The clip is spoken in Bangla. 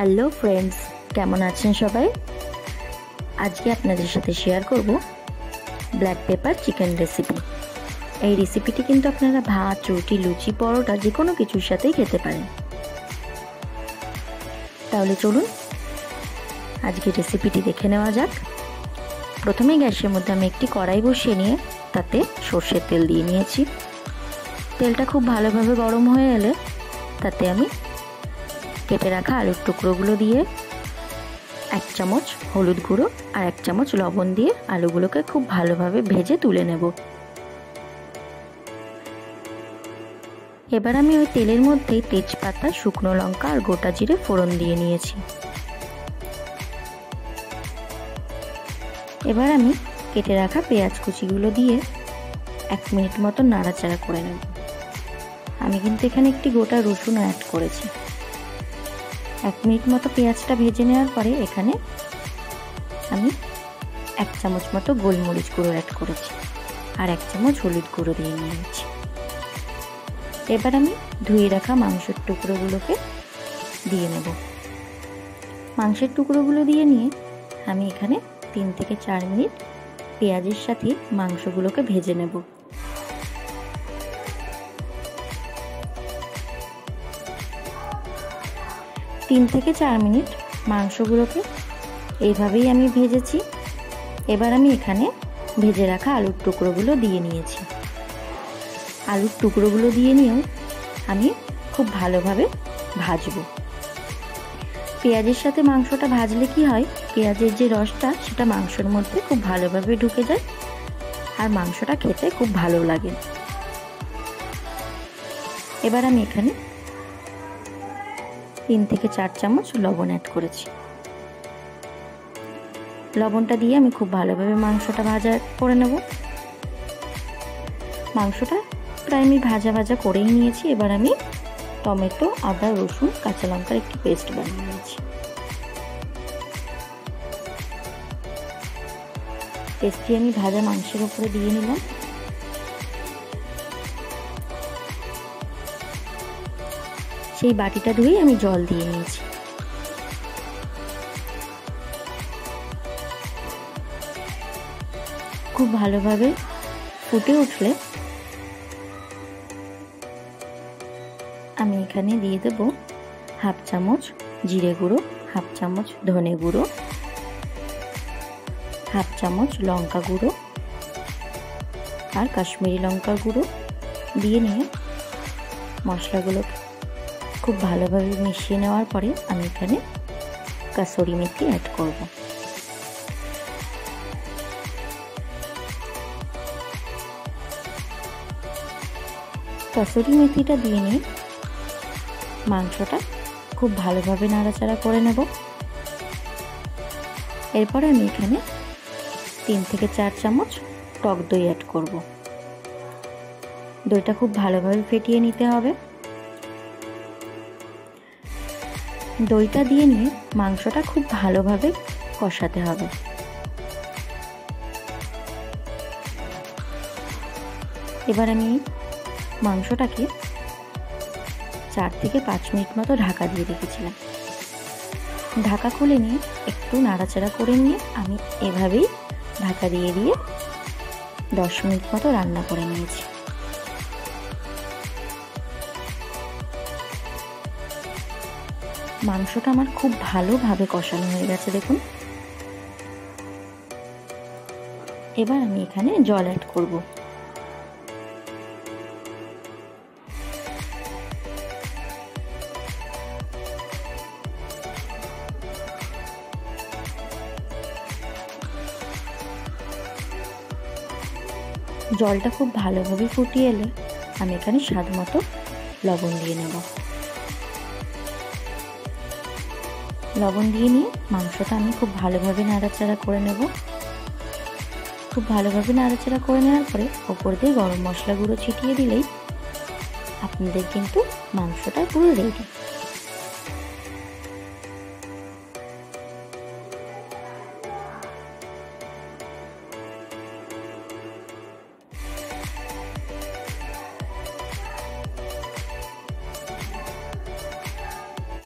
হ্যালো ফ্রেন্ডস, কেমন আছেন সবাই? আজকে আপনাদের সাথে শেয়ার করব ব্ল্যাক পেপার চিকেন রেসিপি। এই রেসিপিটি কিন্তু আপনারা ভাত, রুটি, লুচি, পরোটা যে কোনো কিছুর সাথেই খেতে পারেন। তাহলে চলুন আজকে রেসিপিটি দেখে নেওয়া যাক। প্রথমে গ্যাসের মধ্যে আমি একটি কড়াই বসিয়ে নিয়ে তাতে সর্ষের তেল দিয়ে নিয়েছি। তেলটা খুব ভালোভাবে গরম হয়ে এলে তাতে আমি কেটে রাখা আলুর টুকরোগুলো দিয়ে 1 চামচ হলুদ গুঁড়ো আর 1 চামচ লবণ দিয়ে আলুগুলোকে খুব ভালোভাবে ভেজে তুলে নেব। এবার আমি ওই তেলের মধ্যেই তেজপাতা, শুকনো লঙ্কা আর গোটা জিরে ফোড়ন দিয়ে নিয়েছি। এবার আমি কেটে রাখা পেঁয়াজ কুচিগুলো দিয়ে 1 মিনিট মতো নাড়াচাড়া করে নেব। আমি কিন্তু এখানে একটি গোটা রসুন অ্যাড করেছি। 1 মিনিট মতো পেঁয়াজটা ভেজে নেওয়ার পরে এখানে আমি 1 চামচ মতো গোলমরিচ গুঁড়ো অ্যাড করেছি আর 1 চামচ হলুদ গুঁড়ো দিয়ে নিয়েছি। এবার আমি ধুয়ে রাখা মাংসের টুকরোগুলোকে দিয়ে নেব। মাংসের টুকরোগুলো দিয়ে নিয়ে আমি এখানে 3 থেকে 4 মিনিট পেঁয়াজের সাথে মাংসগুলোকে ভেজে নেব। তিন থেকে 4 মিনিট মাংসগুলোকে এইভাবেই আমি ভেজেছি। এবার আমি এখানে ভেজে রাখা আলুর টুকরোগুলো দিয়ে নিয়েছি। আলুর টুকরোগুলো দিয়ে নিয়েও আমি খুব ভালোভাবে ভাজবো। পেঁয়াজের সাথে মাংসটা ভাজলে কি হয়, পেঁয়াজের যে রসটা সেটা মাংসের মধ্যে খুব ভালোভাবে ঢুকে যায় আর মাংসটা খেতে খুব ভালো লাগে। এবার আমি এখানে 3 থেকে 4 চামচ লবণ অ্যাড করেছি। লবণটা দিয়ে আমি খুব ভালোভাবে মাংসটা ভাজা করে নেব। মাংসটা প্রায় আমি ভাজা ভাজা করেই নিয়েছি। এবার আমি টমেটো, আদা, রসুন, কাঁচা লঙ্কার একটি পেস্ট বানিয়ে নিয়েছি। পেস্টটি আমি ভাজা মাংসের উপরে দিয়ে নিলাম। সেই বাটিটা ধুয়ে আমি জল দিয়ে নিয়েছি। খুব ভালোভাবে ফুটে উঠলে আমি এখানে দিয়ে দেব 1/2 চামচ জিরে গুঁড়ো, 1/2 চামচ ধনে গুঁড়ো, 1/2 চামচ লঙ্কা গুঁড়ো আর কাশ্মীরি লঙ্কার গুঁড়ো দিয়ে নিয়ে মশলাগুলো খুব ভালোভাবে মিশিয়ে নেওয়ার পরে আমি এখানে কাসুরি মেথি অ্যাড করব। কাসুরি মেথিটা দিয়ে নিয়ে মাংসটা খুব ভালোভাবে নাড়াচাড়া করে নেব। এরপরে আমি এখানে 3 থেকে 4 চামচ টক দই অ্যাড করব। দইটা খুব ভালোভাবে ফেটিয়ে নিতে হবে। দইটা দিয়ে নিয়ে মাংসটা খুব ভালোভাবে কষাতে হবে। এবার আমি মাংসটাকে 4 থেকে 5 মিনিট মতো ঢাকা দিয়ে রেখেছিলাম। ঢাকা খুলে নিয়ে একটু নাড়াচাড়া করে নিয়ে আমি এভাবেই ঢাকা দিয়ে 10 মিনিট মতো রান্না করে নিয়েছি। মাংসটা আমার খুব ভালোভাবে কষানো হয়ে গেছে, দেখুন। এবার আমি এখানে জল অ্যাড করব। জলটা খুব ভালোভাবে ফুটিয়ে এলে আমি এখানে স্বাদ মতো লবণ দিয়ে নেব। লবণ দিয়ে নিয়ে মাংসটা আমি খুব ভালোভাবে নাড়াচাড়া করে নেব। খুব ভালোভাবে নাড়াচাড়া করে নেওয়ার পরে ওপর দিয়ে গরম মশলা গুঁড়ো ছিটিয়ে দিলেই আপনাদের কিন্তু মাংসটা পুরো রেডি।